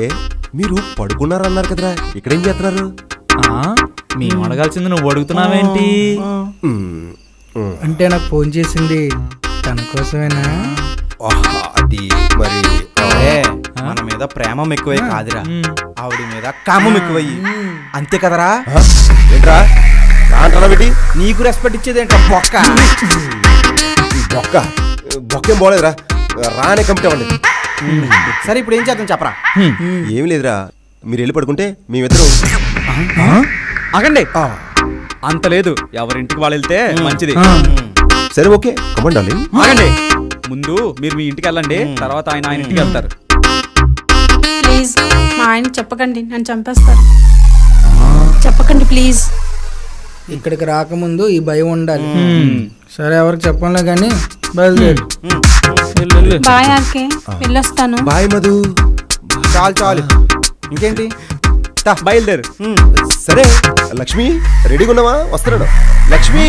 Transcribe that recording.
అంటే మీరు పడుకున్నారన్నారు కదరా, ఇక్కడేం చేస్తున్నారు? మేము అడగాల్సింది నువ్వు అడుగుతున్నావేంటి? అంటే నాకు ఫోన్ చేసింది తన కోసమేనా? అది మరి మన మీద ప్రేమం ఎక్కువై కాదురా, ఆవిడ మీద కామం ఎక్కువయ్యి, అంతే కదరా? ఏంట్రా పెట్టి నీకు రెస్పెక్ట్ ఇచ్చేదేంట బొక్క? బొక్క బొక్కేం పోలేదురా, రానే కంపెనీ. సరే ఇప్పుడు ఏం చేద్దాం చెప్పరా? ఏమి లేదురా, మీరు వెళ్ళి పడుకుంటే మేమిద్దరం. ఆగండి, అంత లేదు, ఎవరింటికి వాళ్ళు వెళ్తే మంచిది. సరే ఓకే, కమాండ్ డార్లింగ్. ఆగండి, ముందు మీరు మీ ఇంటికి వెళ్ళండి, తర్వాత ఆయన ఇంటికి వెళ్తారు. ప్లీజ్ మా ఆయన చెప్పకండి, నన్ను చంపేస్తారు. చెప్పకండి ప్లీజ్. ఇక్కడికి రాకముందు ఈ భయం ఉండాలి. సరే ఎవరికి చెప్పంలే కానీ బయలుదేరు. బాయ్ ఆర్కే, వెళ్ళొస్తాను. బాయ్ మధు. చాలు చాలు, ఇంకేంటి బయలుదేరు. సరే లక్ష్మి రెడీగా ఉన్నావా? వస్తున్నాడు లక్ష్మి.